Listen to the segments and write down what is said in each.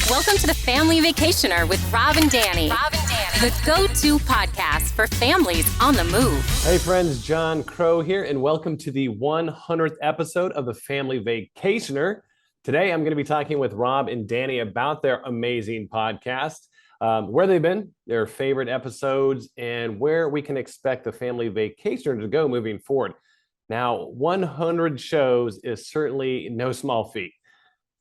Welcome to the Family Vacationer with Rob and Danny. The go-to podcast for families on the move. Hey friends, John Crow here, and welcome to the 100th episode of the Family Vacationer. Today, I'm going to be talking with Rob and Danny about their amazing podcast, where they've been, their favorite episodes, and where we can expect the Family Vacationer to go moving forward. Now, 100 shows is certainly no small feat.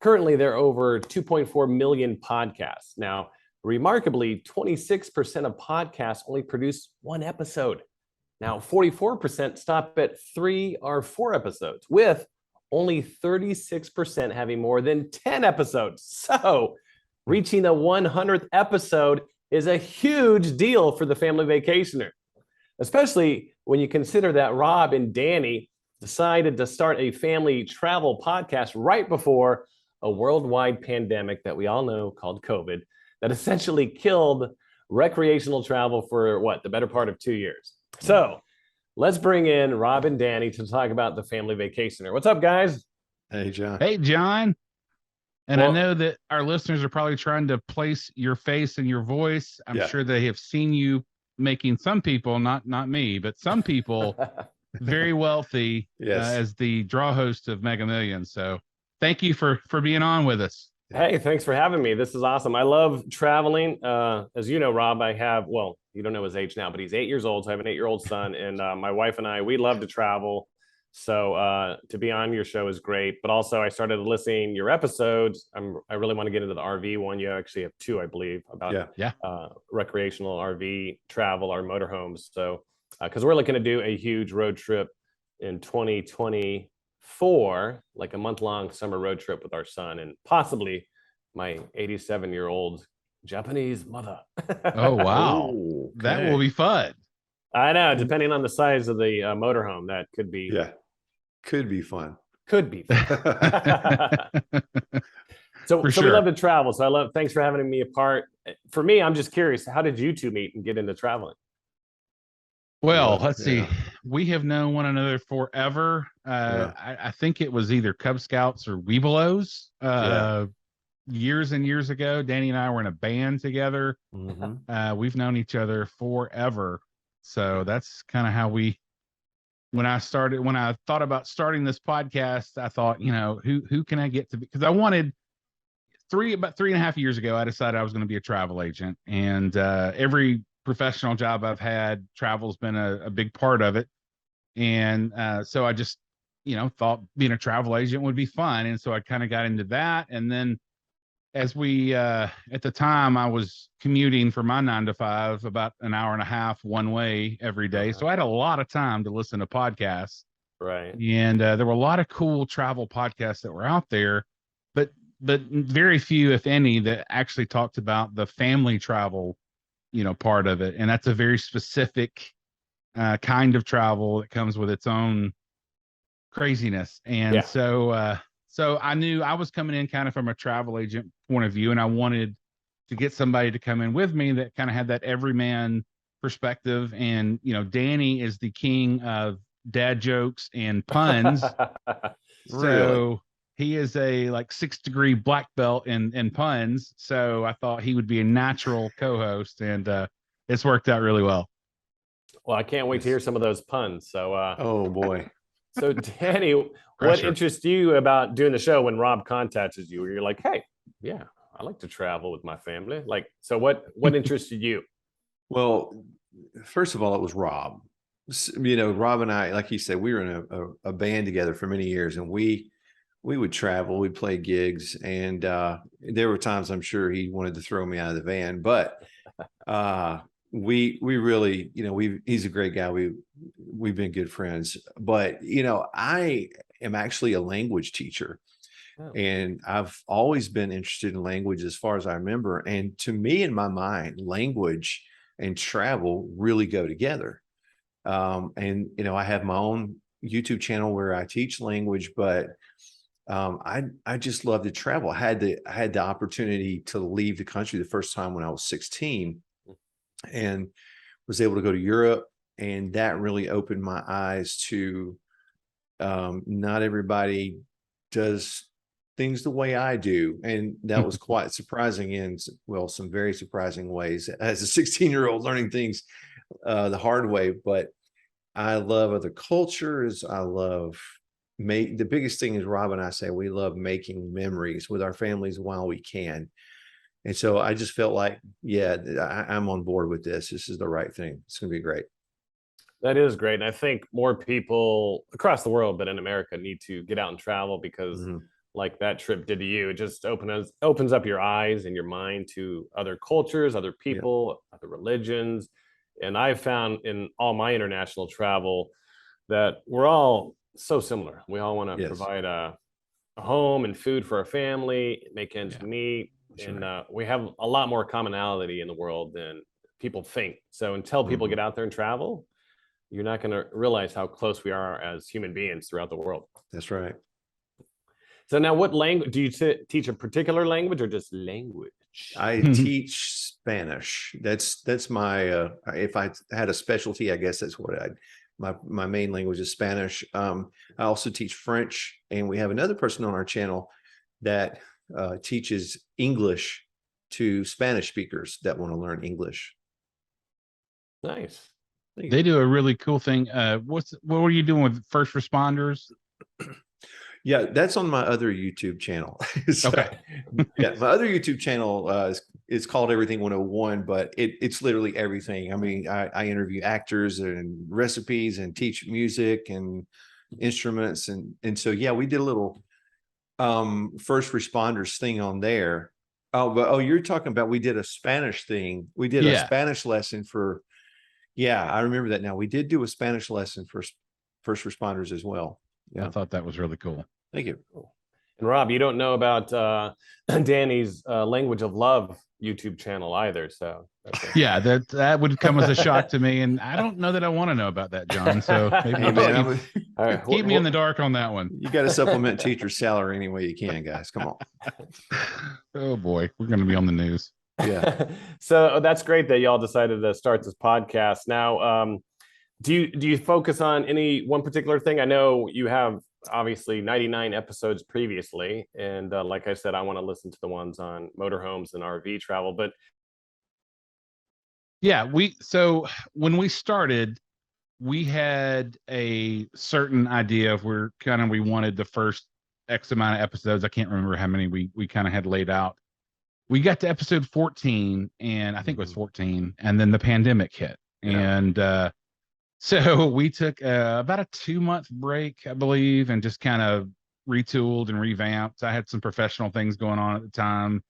Currently, there are over 2.4 million podcasts. Now, remarkably, 26% of podcasts only produce one episode. Now, 44% stop at 3 or 4 episodes, with only 36% having more than 10 episodes. So, reaching the 100th episode is a huge deal for the Family Vacationer, especially when you consider that Rob and Danny decided to start a family travel podcast right before a worldwide pandemic that we all know called COVID that essentially killed recreational travel for the better part of 2 years. So let's bring in Rob and Danny to talk about the Family Vacationer. What's up, guys? Hey, John. Hey, John. And I know that our listeners are probably trying to place your face and your voice. I'm sure they have seen you making some people, not me, but some people very wealthy as the draw host of Mega Millions. So thank you for being on with us. Hey, thanks for having me. This is awesome. I love traveling. As you know, Rob, you don't know his age now, but he's 8 years old. So I have an 8-year-old son, and my wife and I, we love to travel. So to be on your show is great. But also I started listening to your episodes. I really want to get into the RV one. You actually have 2, I believe, about recreational RV travel or motorhomes. So because we're looking to do a huge road trip in 2024, like a month-long summer road trip with our son and possibly my 87-year-old Japanese mother. Oh, wow. Okay. That will be fun. I know, depending on the size of the motorhome, that could be fun. Could be fun. So we love to travel. So thanks for having me a part. For me, I'm just curious, how did you two meet and get into traveling? Well, let's see. We have known one another forever. I think it was either Cub Scouts or Webelos. Years and years ago, Danny and I were in a band together. Mm-hmm. We've known each other forever. So that's kind of how when I thought about starting this podcast, I thought, who can I get to be? Because I wanted about 3.5 years ago, I decided I was going to be a travel agent, and every professional job I've had, travel's been a big part of it. And so I just, thought being a travel agent would be fun. And so I kind of got into that. And then as at the time I was commuting for my 9 to 5, about an hour and a half one way every day. So I had a lot of time to listen to podcasts. Right. And there were a lot of cool travel podcasts that were out there, but very few, if any, that actually talked about the family travel, part of it. And that's a very specific kind of travel that comes with its own craziness. And so I knew I was coming in kind of from a travel agent point of view, and I wanted to get somebody to come in with me that kind of had that everyman perspective. And, Danny is the king of dad jokes and puns. So he is a 6-degree black belt in puns. So I thought he would be a natural co-host, and it's worked out really well. Well, I can't wait to hear some of those puns. So, oh boy. So Danny, what interests you about doing the show when Rob contacts you? You're like, hey, I like to travel with my family. So what interested you? Well, first of all, it was Rob. Rob and I, like he said, we were in a band together for many years, and we would travel, we'd play gigs, and there were times I'm sure he wanted to throw me out of the van, but we really, he's a great guy. We've been good friends, but I am actually a language teacher. And I've always been interested in language as far as I remember. And to me, in my mind, language and travel really go together. And I have my own YouTube channel where I teach language, but I just love to travel. I had the opportunity to leave the country the first time when I was 16, and was able to go to Europe, and that really opened my eyes to not everybody does things the way I do. And that was quite surprising in, well, some very surprising ways as a 16-year-old learning things the hard way. But I love other cultures. I love the biggest thing is Rob and I say we love making memories with our families while we can. And so I just felt like, yeah, I'm on board with this. This is the right thing. It's going to be great. That is great. And I think more people across the world, but in America, need to get out and travel because, like that trip did to you, it just opens up your eyes and your mind to other cultures, other people, other religions. And I've found in all my international travel that we're all so similar. We all want to provide a home and food for our family, make ends meet. And we have a lot more commonality in the world than people think. So until people get out there and travel, you're not going to realize how close we are as human beings throughout the world. That's right. So now what language do you teach? A particular language or just language? I teach Spanish. That's my if I had a specialty, I guess that's what my main language is Spanish. I also teach French, and we have another person on our channel that teaches English to Spanish speakers that want to learn English. Nice. They do a really cool thing. What were you doing with first responders? Yeah, that's on my other YouTube channel. So, okay. Yeah, my other YouTube channel is called Everything 101, but it's literally everything. I mean, I interview actors and recipes and teach music and instruments. And so, yeah, we did a little first responders thing on there. But you're talking about, we did a Spanish thing. We did a Spanish lesson for, I remember that now. We did do a Spanish lesson for first responders as well. Yeah, I thought that was really cool. Thank you. And Rob, you don't know about Danny's Language of Love YouTube channel either. So yeah, that would come as a shock to me, and I don't know that I want to know about that, John. So maybe keep me in the dark on that one. You got to supplement teacher's salary any way you can, guys. Come on. Oh boy, we're going to be on the news. Yeah. So that's great that y'all decided to start this podcast. Now, do you focus on any one particular thing? I know you have obviously 99 episodes previously, and like I said, I want to listen to the ones on motorhomes and RV travel. But yeah, so when we started, we had a certain idea of we wanted the first X amount of episodes. I can't remember how many we kind of had laid out. We got to episode 14, and I think it was 14, and then the pandemic hit. And so we took about a 2-month break, I believe, and just kind of retooled and revamped. I had some professional things going on at the time.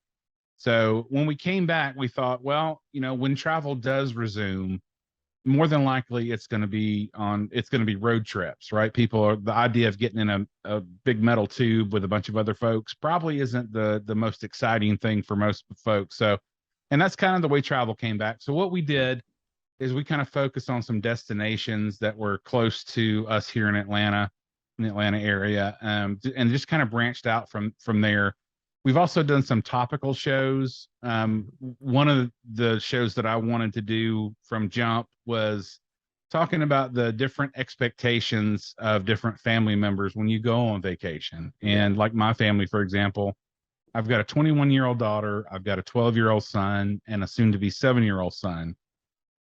So when we came back, we thought, well, when travel does resume, more than likely it's going to be road trips, right? The idea of getting in a big metal tube with a bunch of other folks probably isn't the most exciting thing for most folks. So, and that's kind of the way travel came back. So what we did is we kind of focused on some destinations that were close to us here in the Atlanta area, and just kind of branched out from there. We've also done some topical shows. One of the shows that I wanted to do from jump was talking about the different expectations of different family members when you go on vacation. And like my family, for example, I've got a 21-year-old daughter, I've got a 12-year-old son, and a soon-to-be 7-year-old son.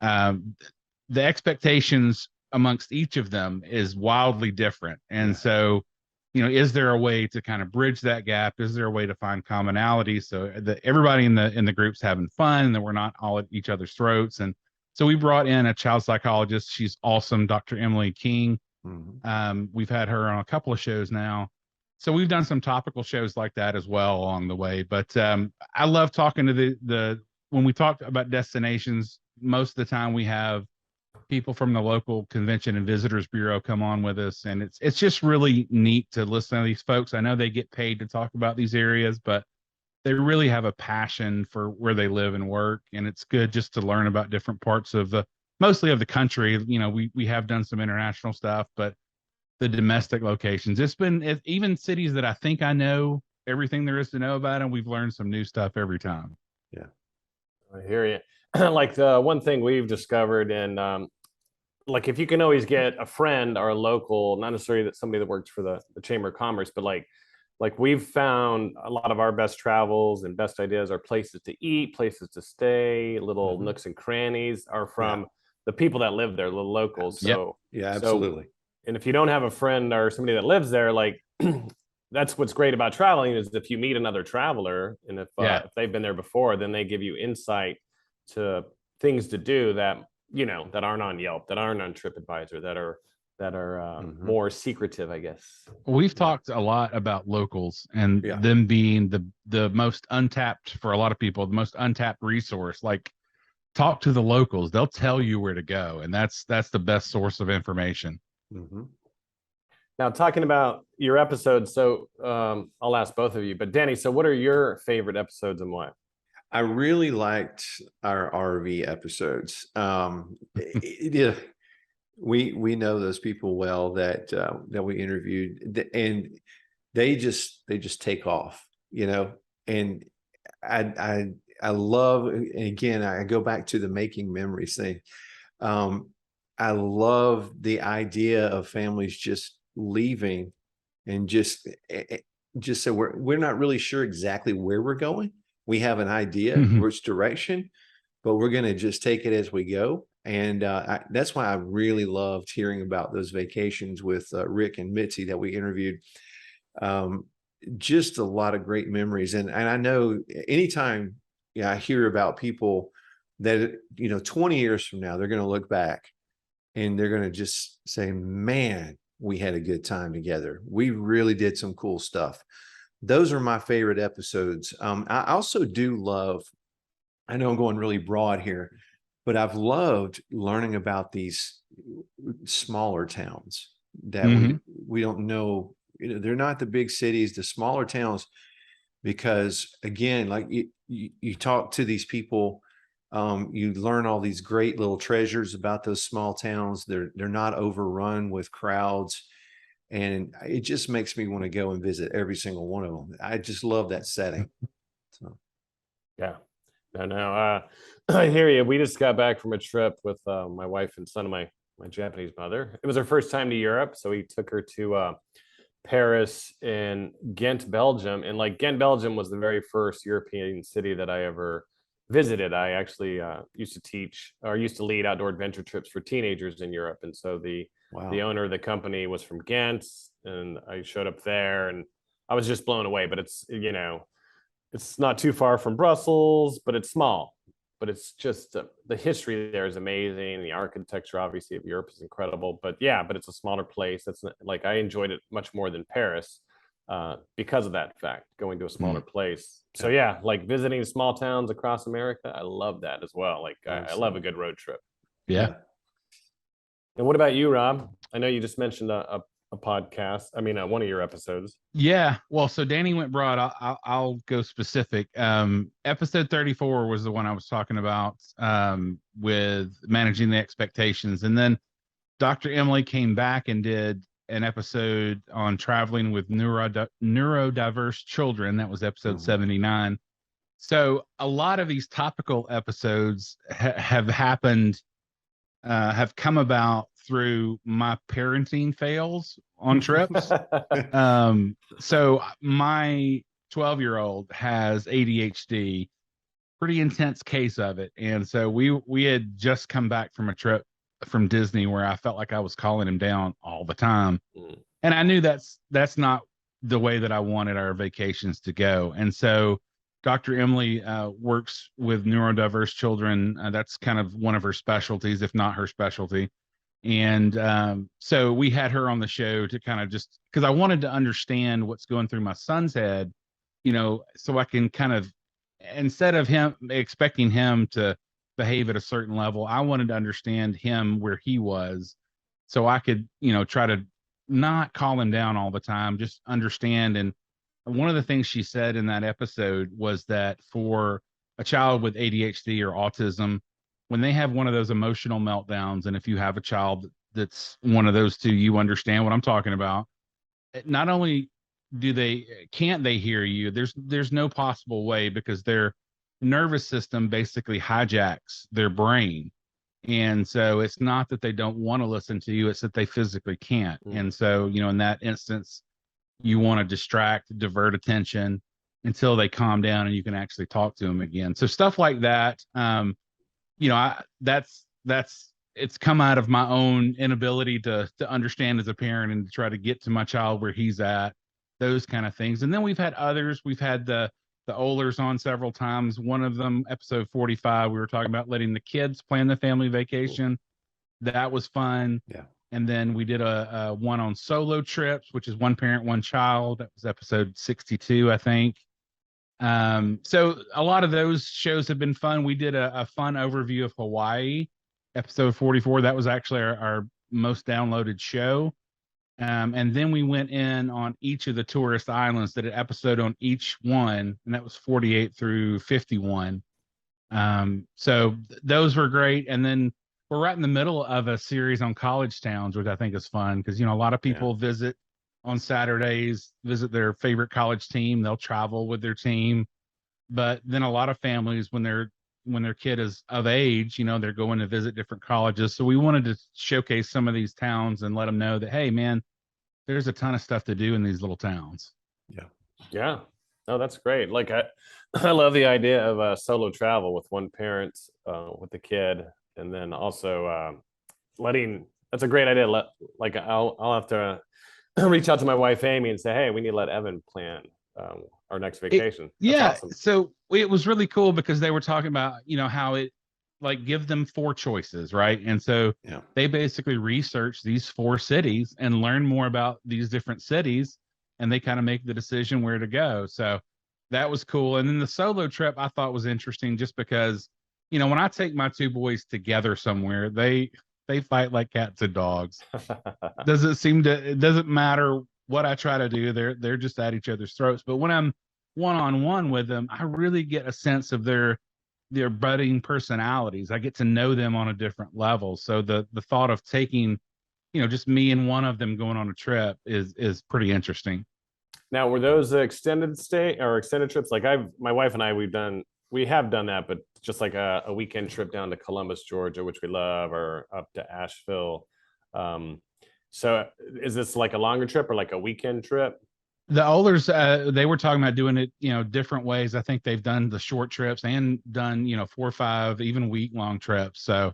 The expectations amongst each of them is wildly different. And so, is there a way to kind of bridge that gap? Is there a way to find commonality so that everybody in the group's having fun and that we're not all at each other's throats? And so we brought in a child psychologist. She's awesome, Dr. Emily King. We've had her on a couple of shows now. So we've done some topical shows like that as well along the way. But I love talking to when we talk about destinations, most of the time we have people from the local convention and visitors bureau come on with us, and it's just really neat to listen to these folks. I know they get paid to talk about these areas, but they really have a passion for where they live and work, and it's good just to learn about different parts of mostly of the country. We have done some international stuff, but the domestic locations, even cities that I think I know everything there is to know about, and we've learned some new stuff every time. Yeah, I hear you. Like the one thing we've discovered, and like if you can always get a friend or a local, not necessarily that somebody that works for the Chamber of Commerce, but like like we've found a lot of our best travels and best ideas are places to eat, places to stay, little nooks and crannies are from the people that live there, the locals. Yep. So, Yeah, so, absolutely. and if you don't have a friend or somebody that lives there, like that's what's great about traveling is if you meet another traveler and if they've been there before, then they give you insight to things to do that, you know, that aren't on Yelp, that aren't on TripAdvisor, that are more secretive, I guess. We've talked a lot about locals and Yeah. them being the most untapped for a lot of people, the most untapped resource. Like, talk to the locals; they'll tell you where to go, and that's the best source of information. Now, talking about your episodes, so I'll ask both of you, but Danny, so what are your favorite episodes and why? I really liked our RV episodes. We know those people well that we interviewed, and they just take off, you know. And I love, and again, I go back to the making memories thing. I love the idea of families just leaving and just so we're not really sure exactly where we're going. We have an idea which direction, but we're going to just take it as we go. And that's why I really loved hearing about those vacations with Rick and Mitzi that we interviewed. Just a lot of great memories. And I know anytime I hear about people that, 20 years from now, they're going to look back and they're going to just say, man, we had a good time together. We really did some cool stuff. Those are my favorite episodes. I also do love, I know I'm going really broad here, but I've loved learning about these smaller towns that we don't know, they're not the big cities, the smaller towns, because again, like you talk to these people, you learn all these great little treasures about those small towns. They're not overrun with crowds. And it just makes me want to go and visit every single one of them. I just love that setting. So, yeah, no, I hear you. We just got back from a trip with my wife and son of my Japanese mother. It was her first time to Europe, so we took her to Paris and Ghent, Belgium. And like Ghent, Belgium was the very first European city that I ever visited. I actually used to lead outdoor adventure trips for teenagers in Europe, and so the owner of the company was from Ghent, and I showed up there and I was just blown away. But it's it's not too far from Brussels, but it's small. But it's just the history there is amazing. The architecture, obviously, of Europe is incredible. But it's a smaller place. That's like I enjoyed it much more than Paris because of that fact, going to a smaller place. So like visiting small towns across America, I love that as well. Like I love a good road trip. Yeah. And what about you, Rob? I know you just mentioned a podcast. I mean, one of your episodes. Yeah. Well, so Danny went broad. I'll go specific. Episode 34 was the one I was talking about with managing the expectations. And then Dr. Emily came back and did an episode on traveling with neurodiverse children. That was episode 79. So a lot of these topical episodes have happened, have come about through my parenting fails on trips. So my 12-year-old has ADHD, pretty intense case of it. And so we had just come back from a trip from Disney where I felt like I was calling him down all the time. And I knew that's not the way that I wanted our vacations to go. And so Dr. Emily works with neurodiverse children. That's kind of one of her specialties, if not her specialty. And so we had her on the show to kind of just, because I wanted to understand what's going through my son's head, so I can kind of, instead of him expecting him to behave at a certain level, I wanted to understand him where he was, so I could, try to not call him down all the time, just understand. And one of the things she said in that episode was that for a child with ADHD or autism, when they have one of those emotional meltdowns, and if you have a child that's one of those two, you understand what I'm talking about. Not only can't they hear you, there's no possible way, because their nervous system basically hijacks their brain. And so it's not that they don't want to listen to you, it's that they physically can't. And so, in that instance, you want to distract, divert attention until they calm down and you can actually talk to them again. So stuff like that. That's it's come out of my own inability to understand as a parent and to try to get to my child where he's at, those kind of things. And then we've had others. We've had the Ohlers on several times. One of them, episode 45, we were talking about letting the kids plan the family vacation. That was fun. Yeah. And then we did a one on solo trips, which is one parent, one child. That was episode 62, I think. So a lot of those shows have been fun. We did a fun overview of Hawaii, episode 44. That was actually our most downloaded show. And then we went in on each of the tourist islands, did an episode on each one, and that was 48 through 51. So those were great. And then we're right in the middle of a series on college towns, which I think is fun because, a lot of people visit on Saturdays, visit their favorite college team. They'll travel with their team. But then a lot of families, when their kid is of age, they're going to visit different colleges. So we wanted to showcase some of these towns and let them know that, hey, man, there's a ton of stuff to do in these little towns. Yeah. Yeah. No, that's great. Like I love the idea of solo travel with one parent with the kid, and then also that's a great idea. I'll have to reach out to my wife Amy and say, hey, we need to let Evan plan our next vacation. That's awesome. So it was really cool because they were talking about how it give them 4 choices, right? And so they basically research these 4 cities and learn more about these different cities, and they kind of make the decision where to go. So that was cool. And then the solo trip I thought was interesting just because when I take my 2 boys together somewhere, they fight like cats and dogs. It doesn't matter what I try to do, they're just at each other's throats. But when I'm one-on-one with them, I really get a sense of their budding personalities. I get to know them on a different level. So the thought of taking, just me and one of them going on a trip is pretty interesting. Now, were those extended stay or extended trips? Like my wife and I, we have done that, but just like a weekend trip down to Columbus, Georgia, which we love, or up to Asheville. So is this like a longer trip or like a weekend trip? The Ohlers, they were talking about doing it, different ways. I think they've done the short trips and done, 4 or 5, even week-long trips. So,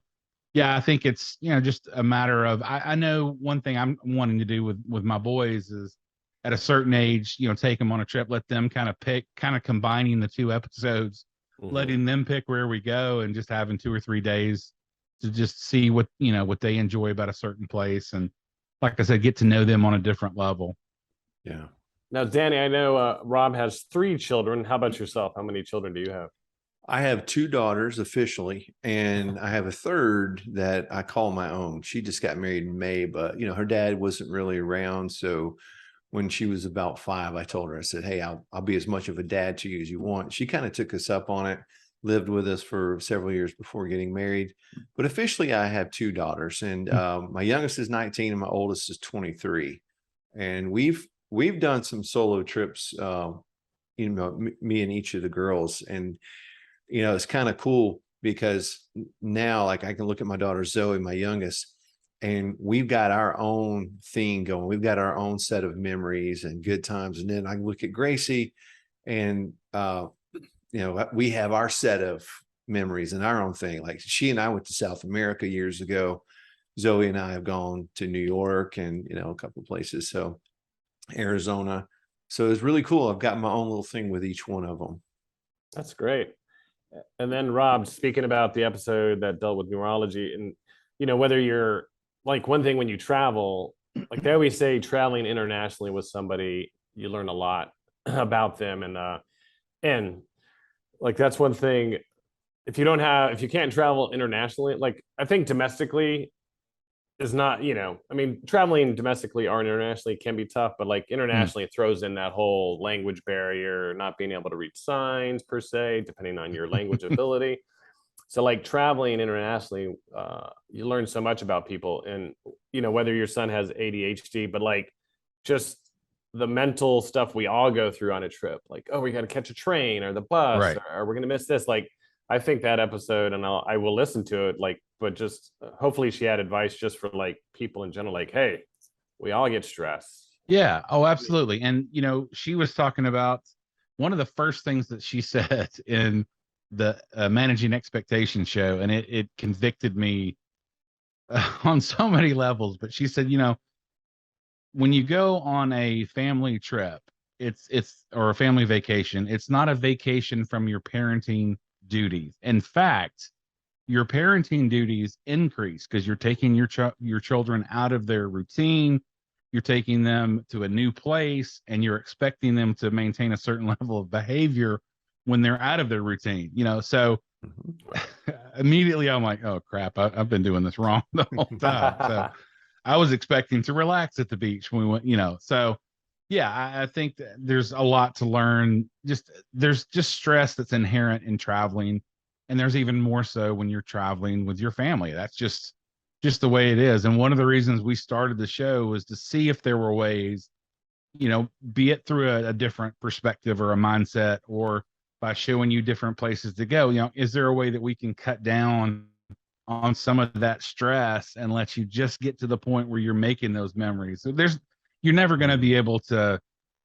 yeah, I think it's, just a matter of, I know one thing I'm wanting to do with my boys is at a certain age, take them on a trip, let them kind of combining the 2 episodes, letting them pick where we go and just having 2 or 3 days to just see what they enjoy about a certain place. And like I said, get to know them on a different level. Yeah. Now, Danny, I know Rob has 3 children. How about yourself? How many children do you have? I have 2 daughters officially, and I have a third that I call my own. She just got married in May, but her dad wasn't really around. So when she was about 5, I told her, I said, hey, I'll be as much of a dad to you as you want. She kind of took us up on it, lived with us for several years before getting married. But officially, I have 2 daughters, and my youngest is 19 and my oldest is 23. And we've done some solo trips, me and each of the girls. And, it's kind of cool because now, like, I can look at my daughter Zoe, my youngest, and we've got our own thing going. We've got our own set of memories and good times. And then I can look at Gracie and, we have our set of memories and our own thing. Like, she and I went to South America years ago. Zoe and I have gone to New York and, a couple of places. So Arizona. So it's really cool. I've got my own little thing with each one of them. That's great. And then Rob, speaking about the episode that dealt with neurology, and whether you're like, one thing when you travel, like they always say, traveling internationally with somebody, you learn a lot about them. And like, that's one thing. If you can't travel internationally, like, I think domestically is not, traveling domestically or internationally can be tough, but like internationally, it throws in that whole language barrier, not being able to read signs per se, depending on your language ability. So like, traveling internationally, you learn so much about people, and, whether your son has ADHD, but like, just the mental stuff we all go through on a trip, like, oh, we got to catch a train or the bus, right, or we're going to miss this. Like, I think that episode, and I will listen to it, like, but just hopefully she had advice just for like people in general, like, hey, we all get stressed. Yeah. Oh, absolutely. And she was talking about one of the first things that she said in the Managing Expectations show, and it convicted me on so many levels. But she said, when you go on a family trip, it's or a family vacation, it's not a vacation from your parenting duties. In fact, your parenting duties increase because you're taking your children out of their routine, you're taking them to a new place, and you're expecting them to maintain a certain level of behavior when they're out of their routine. So immediately I'm like, oh crap, I've been doing this wrong the whole time. So I was expecting to relax at the beach when we went. So yeah, I think that there's a lot to learn. There's just stress that's inherent in traveling. And there's even more so when you're traveling with your family. That's just the way it is. And one of the reasons we started the show was to see if there were ways, be it through a different perspective or a mindset, or by showing you different places to go, is there a way that we can cut down on some of that stress and let you just get to the point where you're making those memories? So you're never going to be able to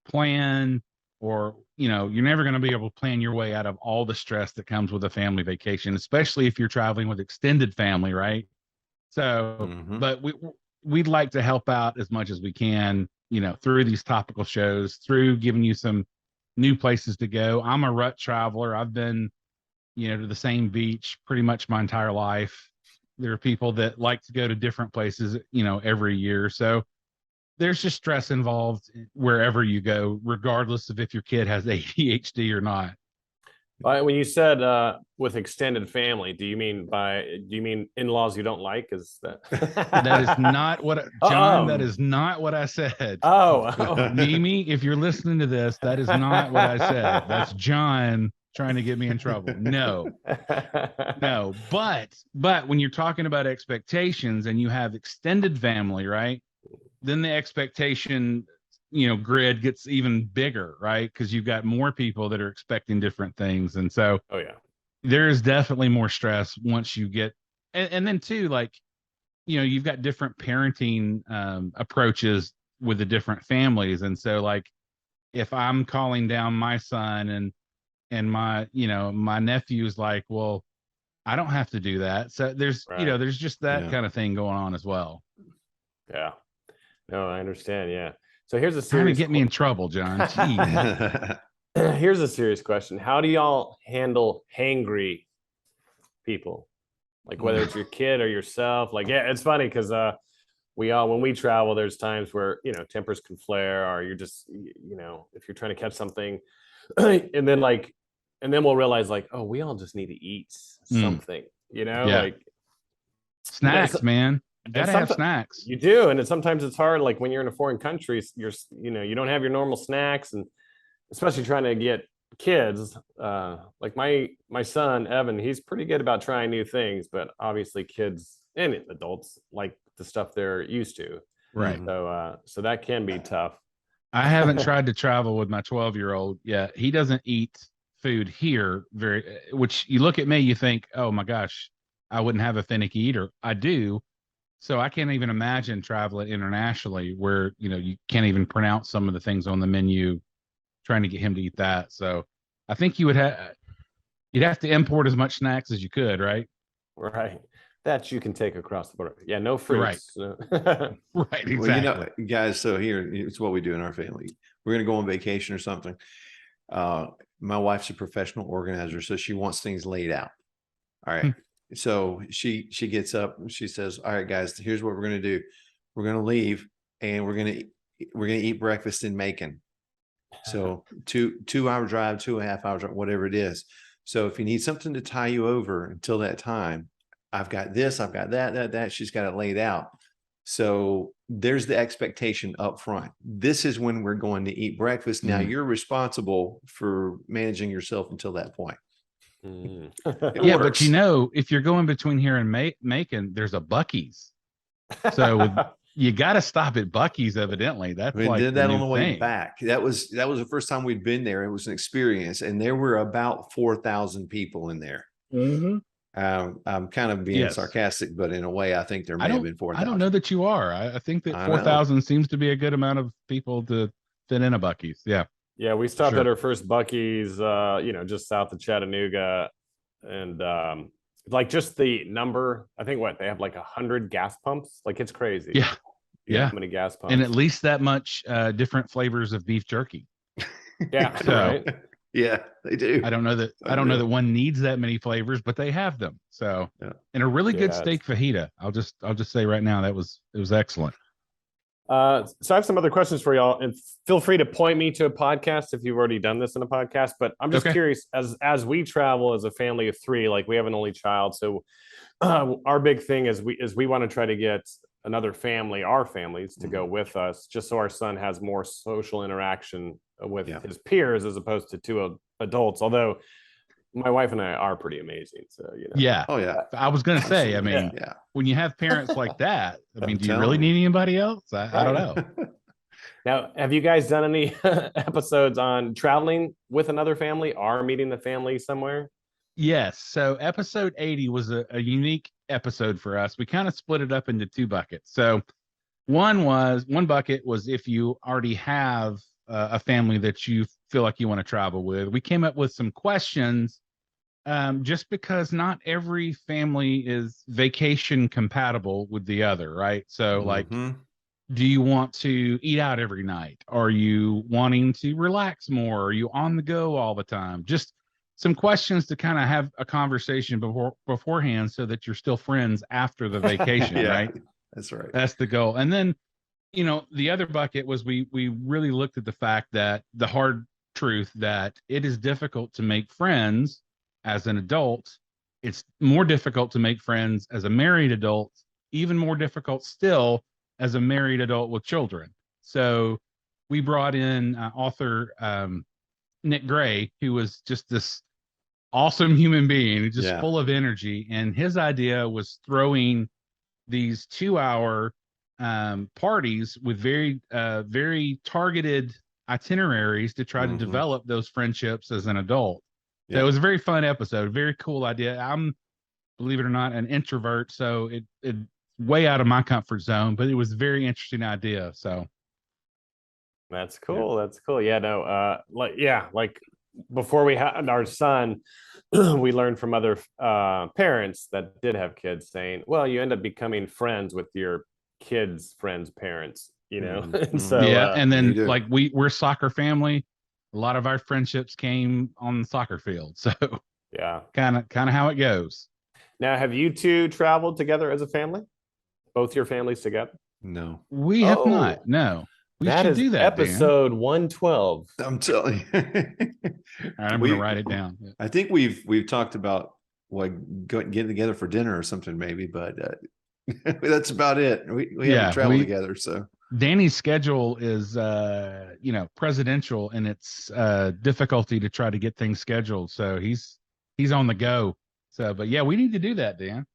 plan, or you're never going to be able to plan your way out of all the stress that comes with a family vacation, especially if you're traveling with extended family, right? So but we'd like to help out as much as we can, through these topical shows, through giving you some new places to go. I'm a rut traveler. I've been to the same beach pretty much my entire life. There are people that like to go to different places every year. So there's just stress involved wherever you go, regardless of if your kid has ADHD or not. When you said with extended family, do you mean in-laws you don't like? Is that that is not what John? That is not what I said. Mimi, if you're listening to this, that is not what I said. That's John trying to get me in trouble. No. But when you're talking about expectations and you have extended family, right? Then the expectation, grid gets even bigger, right? Because you've got more people that are expecting different things. And so, there is definitely more stress once you get, and then too, like, you've got different parenting approaches with the different families. And so, like, if I'm calling down my son and my, my nephew's like, well, I don't have to do that. So there's, there's just that kind of thing going on as well. Yeah. No, I understand. Yeah. So here's a serious trying to get me in trouble, John. Here's a serious question. How do y'all handle hangry people? Like whether it's your kid or yourself? Like, yeah, it's funny because when we travel, there's times where, tempers can flare, or you're just, if you're trying to catch something and then we'll realize like, oh, we all just need to eat something, like snacks, man. You gotta have snacks. You do, and sometimes it's hard. Like when you're in a foreign country, you don't have your normal snacks, and especially trying to get kids. Like my son Evan, he's pretty good about trying new things, but obviously kids and adults like the stuff they're used to. Right. So that can be tough. I haven't tried to travel with my 12-year-old yet. He doesn't eat food here which you look at me, you think, oh my gosh, I wouldn't have a finicky eater. I do. So I can't even imagine traveling internationally where, you can't even pronounce some of the things on the menu, trying to get him to eat that. So I think you'd have to import as much snacks as you could, right? Right. That you can take across the border. Yeah, no fruits. Right. Right, exactly. Well, guys, so here, it's what we do in our family. We're going to go on vacation or something. My wife's a professional organizer, so she wants things laid out. All right. So she gets up and she says, all right, guys, here's what we're going to do. We're going to leave and we're going to eat breakfast in Macon. So 2-hour drive, 2.5 hours, whatever it is. So if you need something to tie you over until that time, I've got this, I've got that, she's got it laid out. So there's the expectation up front. This is when we're going to eat breakfast. Now you're responsible for managing yourself until that point. Yeah, works. But if you're going between here and Macon, there's a Buc-ee's. So you got to stop at Buc-ee's. Evidently, we did that on the way back. That was the first time we'd been there. It was an experience, and there were about 4,000 people in there. I'm kind of being Yes. sarcastic, but in a way, I think there may have been 4,000. I don't know that you are. I think that I know. 4,000 seems to be a good amount of people to fit in a Buc-ee's. Yeah. Yeah, we stopped Sure. at our first Buc-ee's, just south of Chattanooga, and like just the number. I think they have like 100 gas pumps. Like it's crazy. Yeah. Yeah. How many gas pumps? And at least that much different flavors of beef jerky. Yeah, So- right. Yeah, they do. I don't know that one needs that many flavors, but they have them. So, Yeah. and a really good Yeah, steak fajita. I'll just say right now it was excellent. So I have some other questions for y'all, and feel free to point me to a podcast if you've already done this in a podcast. But I'm just Okay. curious, as we travel as a family of three, like we have an only child, so our big thing is we want to try to get another family, our families, to go with us, just so our son has more social interaction with Yeah. his peers as opposed to two adults. Although my wife and I are pretty amazing, so Yeah. Oh yeah. I was going to say, I mean, Yeah. when you have parents like that, I mean, I'm do you telling really you. need anybody else? I don't know. Now, have you guys done any episodes on traveling with another family or meeting the family somewhere? Yes. So episode 80 was a unique episode for us. We kind of split it up into two buckets. So one bucket was if you already have a family that you feel like you want to travel with. We came up with some questions just because not every family is vacation compatible with the other, right? So like, Mhm. do you want to eat out every night? Are you wanting to relax more? Are you on the go all the time? Just some questions to kind of have a conversation beforehand so that you're still friends after the vacation, Yeah, right? that's right. That's the goal. And then, the other bucket was we really looked at the fact that the hard truth that it is difficult to make friends as an adult. It's more difficult to make friends as a married adult, even more difficult still as a married adult with children. So we brought in author Nick Gray, who was just this awesome human being, just Yeah. full of energy. And his idea was throwing these 2-hour parties with very targeted itineraries to try to Mhm. develop those friendships as an adult. So Yeah. it was a very fun episode, very cool idea. I'm, believe it or not, an introvert, so it way out of my comfort zone, but it was a very interesting idea. So That's cool. That's cool. Yeah, no, like before we had our son, we learned from other parents that did have kids saying, well, you end up becoming friends with your kids' friends' parents, Mhm. And so yeah, and you then do. like we're a soccer family. A lot of our friendships came on the soccer field. So yeah. kind of how it goes. Now, have you two traveled together as a family? Both your families together? No, We have Oh, not. No. We That should is do that, Dan. episode 112. I'm telling you. All right, I'm We- gonna write it down. I think we've talked about getting together for dinner or something maybe, but that's about it. We Yeah, haven't traveled we- together, so Danny's schedule is presidential in its difficulty to try to get things scheduled. So he's on the go. So but yeah, we need to do that, Dan.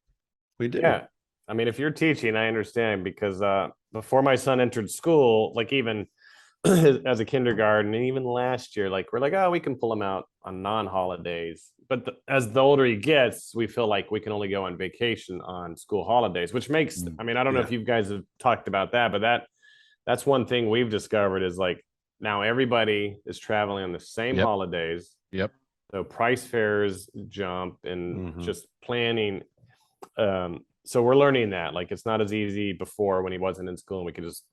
we do. Yeah. I mean, if you're teaching, I understand because before my son entered school, like even as a kindergarten, and even last year, like we're like, oh, we can pull him out on non-holidays. But as the older he gets, we feel like we can only go on vacation on school holidays, which makes, I mean, I don't know Yeah. if you guys have talked about that, but that's one thing we've discovered is like now everybody is traveling on the same Yep. holidays. Yep. So price fares jump and Mhm. just planning. So we're learning that like it's not as easy before when he wasn't in school and we could just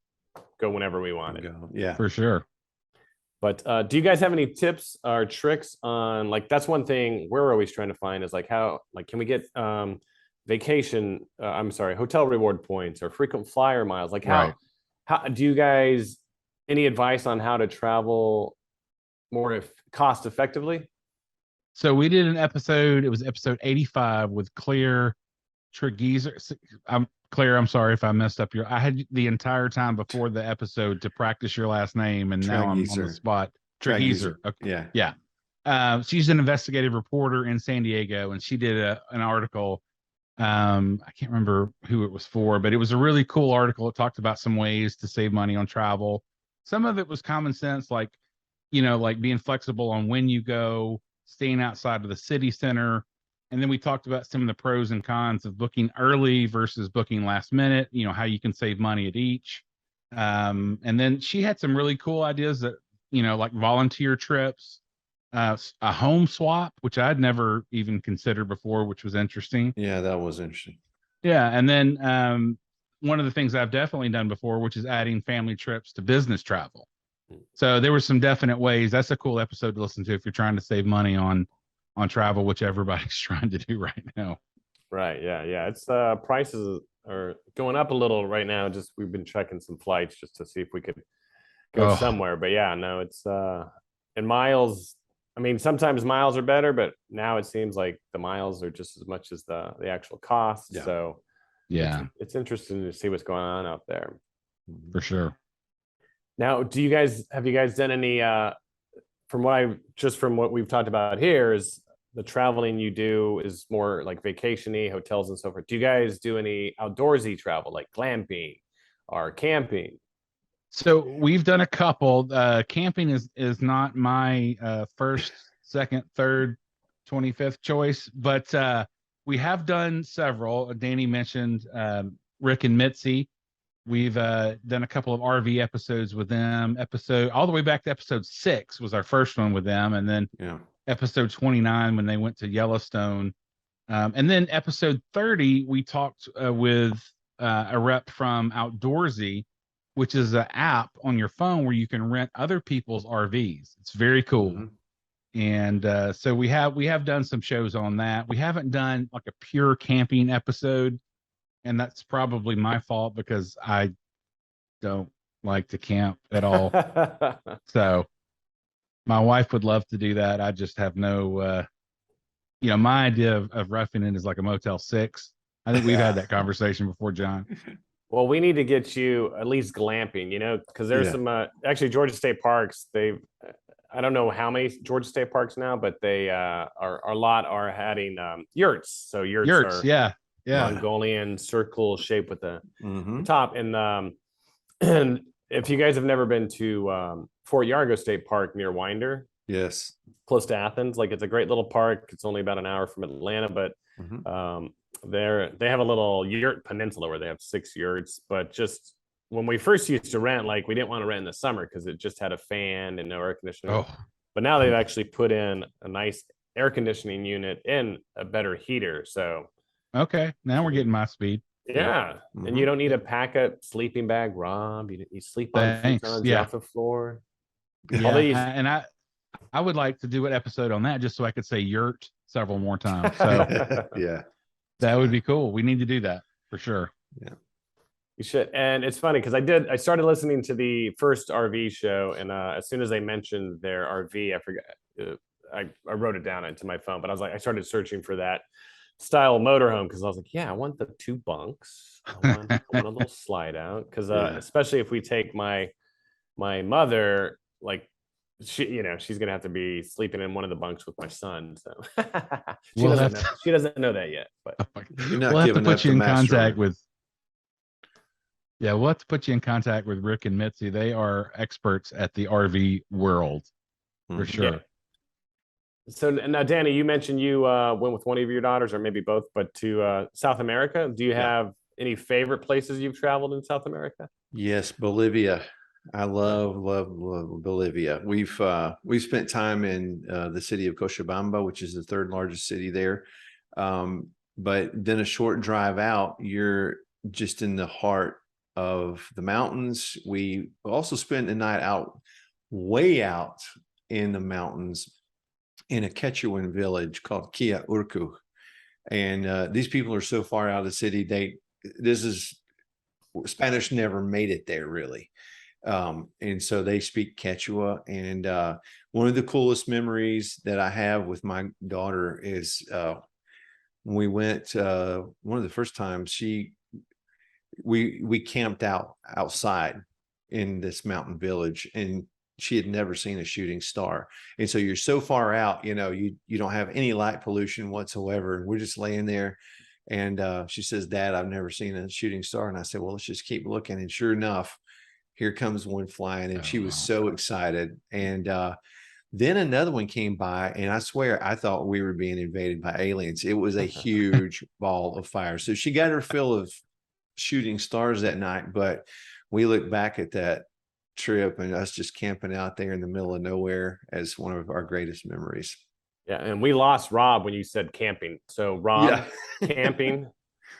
go whenever we wanted. Go. Yeah. For sure. But do you guys have any tips or tricks on like that's one thing we're always trying to find is like how like can we get hotel reward points or frequent flyer miles? Like Right. how do you guys any advice on how to travel more cost effectively? So we did an episode, it was episode 85 with Claire Tregeezer. Claire, I'm sorry if I messed up I had the entire time before the episode to practice your last name, and now I'm on the Tregeezer. spot. Tregeezer. Okay. Yeah. She's an investigative reporter in San Diego, and she did an article. I can't remember who it was for, but it was a really cool article. It talked about some ways to save money on travel. Some of it was common sense, like being flexible on when you go, staying outside of the city center. And then we talked about some of the pros and cons of booking early versus booking last minute, how you can save money at each. And then she had some really cool ideas that, like volunteer trips, a home swap, which I'd never even considered before, which was interesting. Yeah, that was interesting. Yeah. And then one of the things I've definitely done before, which is adding family trips to business travel. So there were some definite ways. That's a cool episode to listen to if you're trying to save money on travel, which everybody's trying to do right now. Right. Yeah. Yeah. It's prices are going up a little right now. Just we've been checking some flights just to see if we could go somewhere. But yeah, no, it's and miles. I mean, sometimes miles are better, but now it seems like the miles are just as much as the actual cost. Yeah. So yeah, it's interesting to see what's going on out there. For sure. Now, have you guys done any from what we've talked about here is the traveling you do is more like vacation-y, hotels and so forth. Do you guys do any outdoorsy travel like glamping or camping? So we've done a couple. Camping is not my first, second, third, 25th choice, but we have done several. Danny mentioned Rick and Mitzi. We've done a couple of RV episodes with them. All the way back to episode 6 was our first one with them, and then episode 29 when they went to Yellowstone, and then episode 30 we talked with a rep from Outdoorsy, which is an app on your phone where you can rent other people's RVs. It's very cool. Mm-hmm. And so we have done some shows on that. We haven't done like a pure camping episode, and that's probably my fault because I don't like to camp at all. So my wife would love to do that. I just have no, my idea of roughing it is like a Motel 6. I think we've had that conversation before, John. Well, we need to get you at least glamping, because there's some actually Georgia State Parks. I don't know how many Georgia State Parks now, but they are a lot are adding yurts. So yurts are yeah. Mongolian circle shape with the top. And if you guys have never been to Fort Yargo State Park near Winder, yes, close to Athens, like it's a great little park. It's only about an hour from Atlanta, but they have a little yurt peninsula where they have 6 yurts. But just when we first used to rent, like we didn't want to rent in the summer because it just had a fan and no air conditioning. But now they've actually put in a nice air conditioning unit and a better heater. So okay, now we're getting my speed. Yeah. And you don't need a pack a sleeping bag, Rob. You sleep on futons off the floor. Yeah. And I would like to do an episode on that just so I could say yurt several more times. So yeah, that would be cool. We need to do that for sure. Yeah, you should. And it's funny because I started listening to the first RV show, and as soon as they mentioned their RV, I forgot. I wrote it down into my phone, but I started searching for that style motorhome because I was like, yeah, I want the 2 bunks. I want a little slide out because especially if we take my mother, like she's gonna have to be sleeping in one of the bunks with my son. So she doesn't know that yet. But we'll have to put you in contact with. Yeah, we'll have to put you in contact with Rick and Mitzi. They are experts at the RV world for sure. Yeah. So now, Danny, you mentioned you went with one of your daughters, or maybe both, but to South America. Do you have any favorite places you've traveled in South America? Yes, Bolivia. I love Bolivia. We've spent time in the city of Cochabamba, which is the 3rd largest city there. But then a short drive out, you're just in the heart of the mountains. We also spent a night way out in the mountains in a Quechuan village called Kia Urku. And these people are so far out of the city, Spanish never made it there really. And so they speak Quechua. And one of the coolest memories that I have with my daughter is when we went, one of the first times we camped outside in this mountain village, and she had never seen a shooting star. And so you're so far out, you don't have any light pollution whatsoever. And we're just laying there. And she says, Dad, I've never seen a shooting star. And I said, well, let's just keep looking. And sure enough, here comes one flying. And she was so excited. And Then another one came by, and I swear I thought we were being invaded by aliens. It was a huge ball of fire. So she got her fill of shooting stars that night, but we look back at that trip and us just camping out there in the middle of nowhere as one of our greatest memories. Yeah, and we lost Rob when you said camping. So Rob, Yeah. camping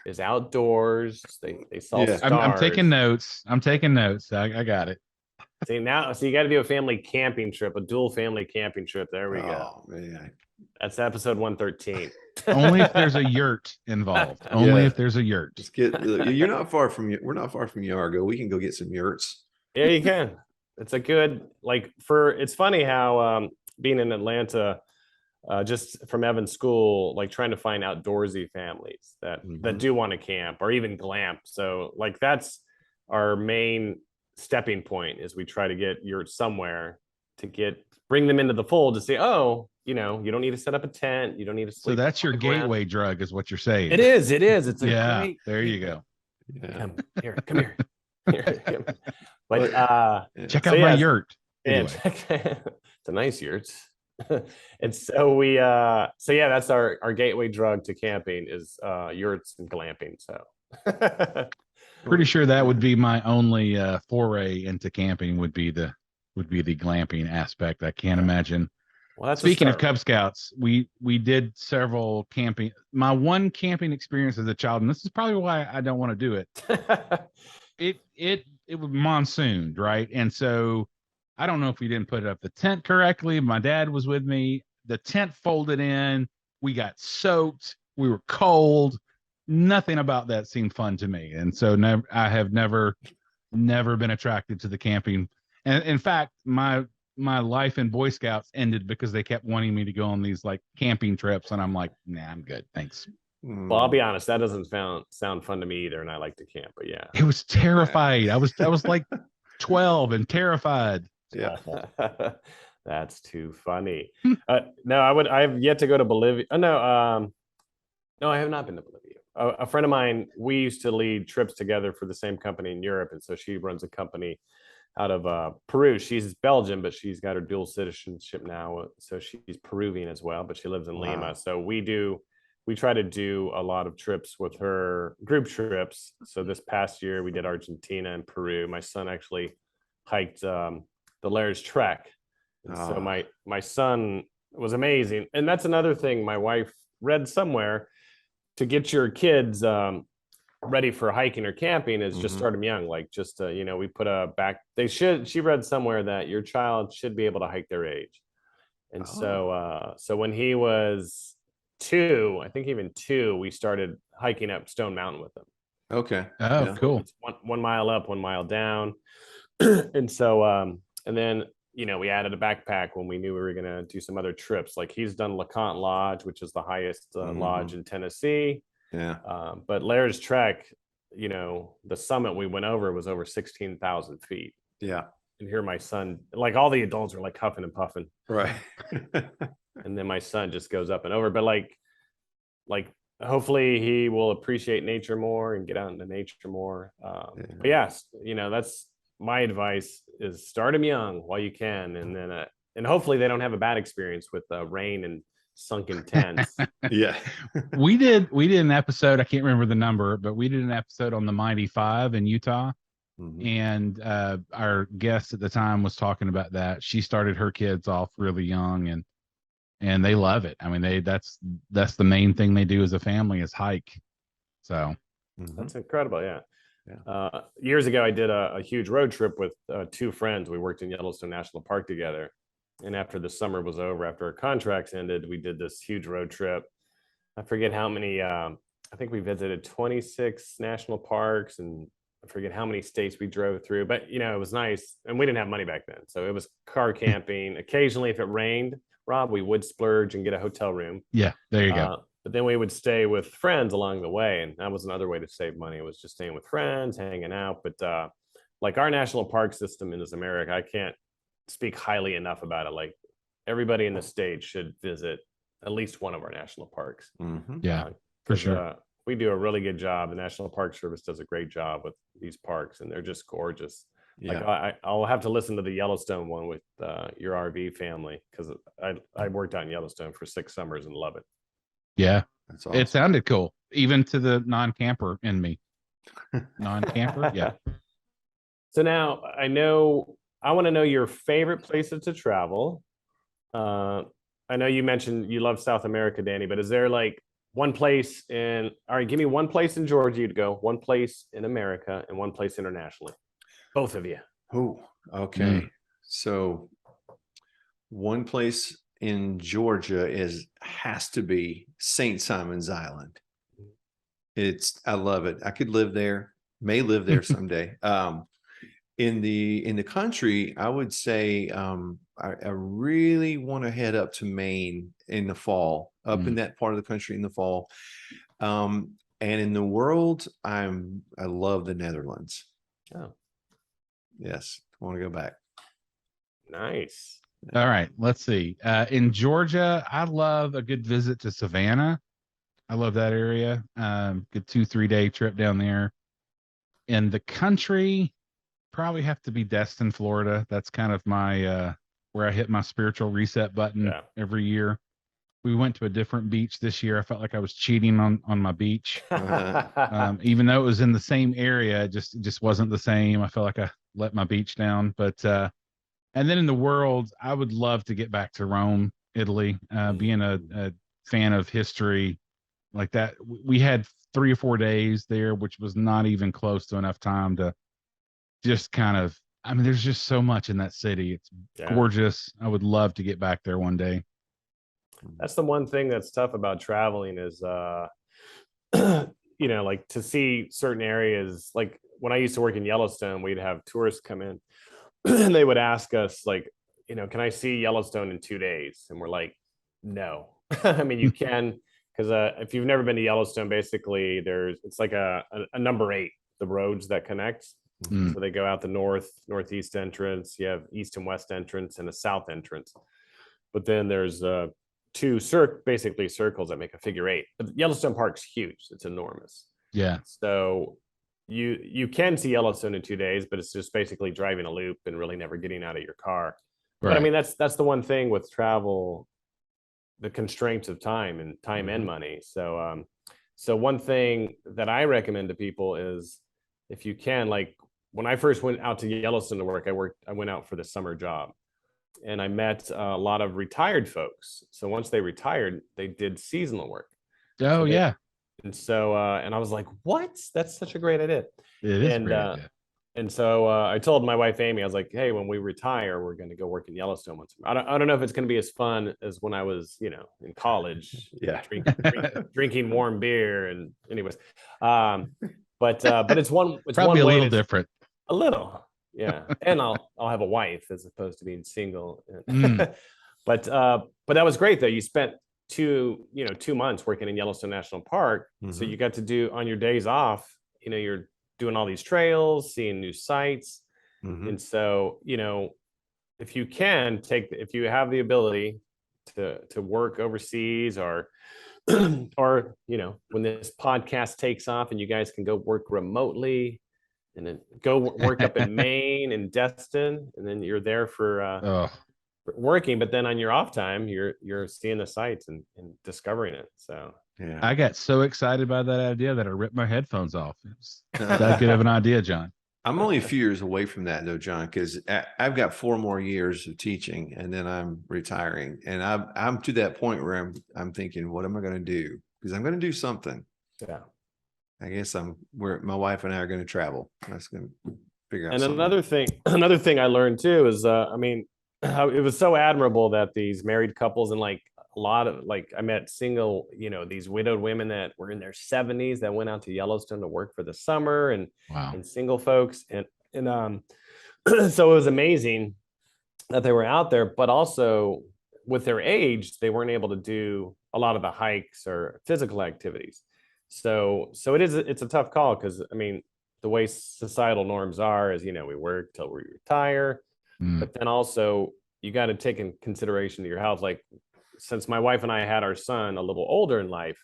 is outdoors. They saw Yeah. stars. I'm taking notes. I got it. See now, so you got to do a family camping trip, a dual family camping trip. There we go. Oh man. That's episode 113. Only if there's a yurt involved. Only if there's a yurt. Just get you're not far from we're not far from Yargo. We can go get some yurts. Yeah, you can. It's a good it's funny how being in Atlanta, just from Evan's school, like trying to find outdoorsy families that do want to camp or even glamp. So like that's our main stepping point is we try to get yurts somewhere to bring them into the fold to say, oh, you don't need to set up a tent. You don't need to sleep. So that's your gateway drug is what you're saying. It is. It's a yeah. great, There you go. Yeah. Come here. But check out my yurt. Anyway. It's a nice yurt. And so that's our gateway drug to camping is yurts and glamping. So Pretty sure that would be my only foray into camping would be the glamping aspect. I can't imagine. Well, that's speaking of Cub Scouts, we did several camping. My one camping experience as a child, and this is probably why I don't want to do it. It was monsooned, right? And so I don't know if we didn't put up the tent correctly. My dad was with me. The tent folded in. We got soaked. We were cold. Nothing about that seemed fun to me. And so I have never been attracted to the camping. And in fact, my life in Boy Scouts ended because they kept wanting me to go on these like camping trips. And I'm like, nah, I'm good. Thanks. Well, I'll be honest, that doesn't sound fun to me either. And I like to camp, but yeah. It was terrified. I was like 12 and terrified. Yeah. That's too funny. No, I have yet to go to Bolivia. No, I have not been to Bolivia. A friend of mine, we used to lead trips together for the same company in Europe. And so she runs a company out of Peru. She's Belgian, but she's got her dual citizenship now. So she's Peruvian as well, but she lives in Lima. So we try to do a lot of trips with her, group trips. So this past year we did Argentina and Peru. My son actually hiked the Lairs Trek. And so my son was amazing. And that's another thing my wife read somewhere, to get your kids ready for hiking or camping is just start them young. Like just, we put she read somewhere that your child should be able to hike their age. And so when he was 2, I think even 2, we started hiking up Stone Mountain with him. Okay. Oh, Yeah. cool. It's 1 mile up, 1 mile down. And so, and then, we added a backpack when we knew we were going to do some other trips. Like he's done LeConte Lodge, which is the highest lodge in Tennessee. Yeah. But Lairs Trek, the summit we went over was over 16,000 feet. Yeah. And here my son, like all the adults are like huffing and puffing. Right. And then my son just goes up and over. But like hopefully he will appreciate nature more and get out into nature more. But yes, that's my advice is start them young while you can. And then, and hopefully they don't have a bad experience with rain and sunken tents. Yeah. we did an episode, I can't remember the number, but we did an episode on the Mighty 5 in Utah. And our guest at the time was talking about that. She started her kids off really young and they love it. I mean, that's the main thing they do as a family is hike. So that's incredible. Yeah. Years ago, I did a huge road trip with 2 friends. We worked in Yellowstone National Park together. And after the summer was over, after our contracts ended, we did this huge road trip. I forget how many, I think we visited 26 national parks and I forget how many states we drove through, but it was nice. And we didn't have money back then. So it was car camping. Occasionally, if it rained, Rob, we would splurge and get a hotel room. Yeah, there you go. But then we would stay with friends along the way. And that was another way to save money. It was just staying with friends, hanging out. But like our national park system in this America, I can't speak highly enough about it. Like everybody in the state should visit at least one of our national parks. Yeah, for sure. We do a really good job. The National Park Service does a great job with these parks and they're just gorgeous. Like Yeah. I'll have to listen to the Yellowstone one with your RV family because I worked out in Yellowstone for 6 summers and love it. Yeah. That's It awesome. sounded cool, even to the non-camper in me. Non-camper, yeah. So now I want to know your favorite places to travel. I know you mentioned you love South America, Danny, but is there like one place all right, give me one place in Georgia you'd go, one place in America, and one place internationally. Both of you. Oh, okay. So one place in Georgia has to be St. Simon's Island. I love it. I could live there, may live there someday. In the country, I would say I really want to head up to Maine in the fall, up in that part of the country in the fall. And in the world, I love the Netherlands. Oh, Yes, I want to go back. nice. All right, let's see. In Georgia, I love a good visit to Savannah. I love that area. Good 2-3 day trip down there. In the country, probably have to be Destin, Florida. That's kind of my where I hit my spiritual reset button every year. We went to a different beach this year. I felt like I was cheating on my beach. Even though it was in the same area, it just wasn't the same. I felt like I let my beach down. But and then in the world, I would love to get back to Rome, Italy. Being a fan of history like that, we had 3 or 4 days there, which was not even close to enough time to just kind of, I mean, there's just so much in that city. It's gorgeous. I would love to get back there one day. That's the one thing that's tough about traveling is you know, like to see certain areas. Like when I used to work in Yellowstone, we'd have tourists come in and they would ask us like, you know, can I see Yellowstone in 2 days? And we're like, no. I mean, you can, because if you've never been to Yellowstone, basically it's like a number 8, the roads that connect. So they go out the northeast entrance, you have east and west entrance and a south entrance. But then there's 2 basically circles that make a figure 8. But Yellowstone Park's huge. It's enormous. Yeah. So you can see Yellowstone in 2 days, but it's just basically driving a loop and really never getting out of your car. Right. But I mean, that's the one thing with travel, the constraints of time and money. So so one thing that I recommend to people is if you can, like when I first went out to Yellowstone to work, I went out for the summer job. And I met a lot of retired folks. So once they retired, they did seasonal work. Oh, yeah. And so, and I was like, what? That's such a great idea. It is a great idea. And so I told my wife, Amy, I was like, hey, when we retire, we're going to go work in Yellowstone once. I don't know if it's going to be as fun as when I was, you know, in college, drinking warm beer. And anyways, but it's probably one a way little different. A little. Yeah. And I'll have a wife as opposed to being single. But that was great though. You spent 2 months working in Yellowstone National Park. So you got to do on your days off, you know, you're doing all these trails, seeing new sites. And so, you know, if you have the ability to work overseas or or, you know, when this podcast takes off and you guys can go work remotely, and then go work up in Maine and Destin, and then you're there for working. But then on your off time, you're seeing the sites and discovering it. So yeah, I got so excited by that idea that I ripped my headphones off. It was that good of an idea, John. I'm only a few years away from that though, John, because I've got 4 more years of teaching, and then I'm retiring, and I'm to that point where I'm thinking, what am I going to do? Because I'm going to do something. Yeah. I guess my wife and I are going to travel. That's going to figure out. And something. another thing I learned too is, I mean, it was so admirable that these married couples and like a lot of like I met single, you know, these widowed women that were in their 70s that went out to Yellowstone to work for the summer, and single folks, and so it was amazing that they were out there, but also with their age, they weren't able to do a lot of the hikes or physical activities. So it's a tough call because I mean the way societal norms are is, you know, we work till we retire, but then also you got to take in consideration to your health. Like since my wife and I had our son a little older in life,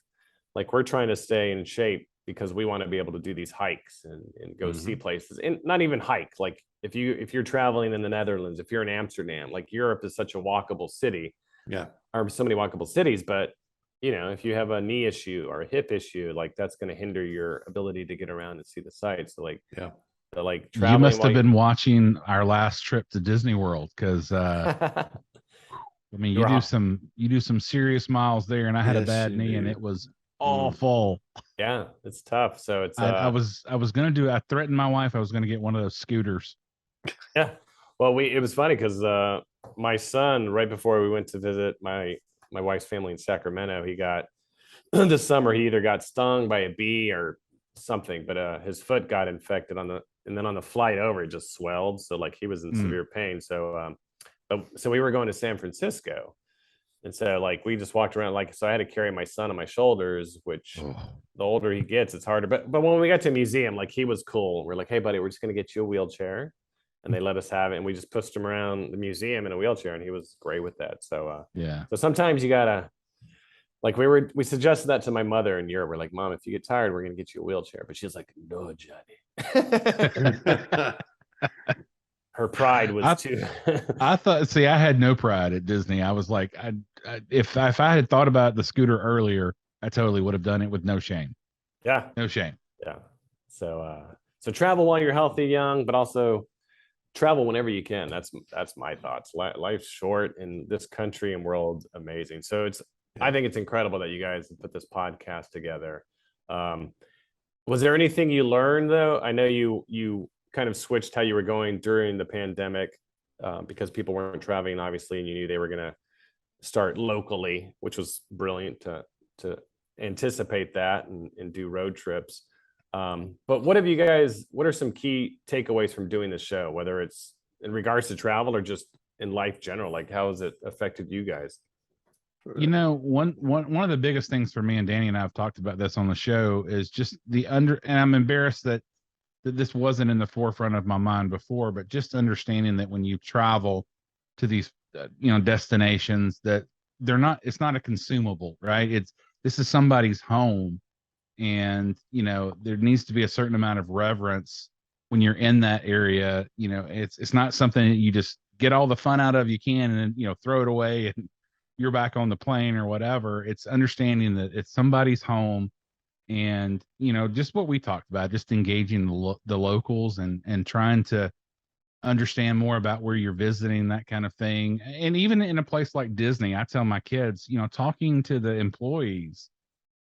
like we're trying to stay in shape because we want to be able to do these hikes and go see places, and not even hike, like if you're traveling in the Netherlands, if you're in Amsterdam, like Europe is such a walkable city, Yeah. or so many walkable cities, but if you have a knee issue or a hip issue, like that's going to hinder your ability to get around and see the sights. So like, Yeah. like You traveling must while have been watching our last trip to Disney World, because I mean, You're you do some serious miles there, and I had a Yes, bad you knee, and do. it was awful. yeah, it's tough. So it's I was gonna do. I threatened my wife I was gonna get one of those scooters. yeah. Well, it was funny because my son, right before we went to visit my wife's family in Sacramento, he got this summer he either got stung by a bee or something, but his foot got infected and then on the flight over it just swelled, so like he was in severe pain. So so we were going to San Francisco, and so like we just walked around, like, so I had to carry my son on my shoulders, which the older he gets it's harder, but when we got to a museum, like he was cool. We're like, hey buddy, we're just going to get you a wheelchair, and they let us have it, and we just pushed him around the museum in a wheelchair, and he was great with that. So Yeah. so sometimes you gotta, like, we suggested that to my mother in Europe. We're like, Mom, if you get tired, we're gonna get you a wheelchair. But she's like, no, Johnny. Her pride was too. I thought, see, I had no pride at Disney. I was like, if I had thought about the scooter earlier, I totally would have done it with no shame. Yeah, No shame. yeah. So travel while you're healthy, young, but also travel whenever you can. That's my thoughts. Life's short in this country and world, amazing. So I think it's incredible that you guys put this podcast together. Was there anything you learned though? I know you kind of switched how you were going during the pandemic, because people weren't traveling, obviously, and you knew they were going to start locally, which was brilliant to anticipate that and do road trips. But what are some key takeaways from doing the show, whether it's in regards to travel or just in life general? Like, how has it affected you guys? One of the biggest things for me, and Danny and I have talked about this on the show, is just and I'm embarrassed that this wasn't in the forefront of my mind before, but just understanding that when you travel to these destinations, that it's not a consumable, right? This is somebody's home, and there needs to be a certain amount of reverence when you're in that area. It's not something that you just get all the fun out of you can and then throw it away and you're back on the plane or whatever. It's understanding that it's somebody's home, and just what we talked about, just engaging the locals and trying to understand more about where you're visiting, that kind of thing. And even in a place like Disney, I tell my kids, talking to the employees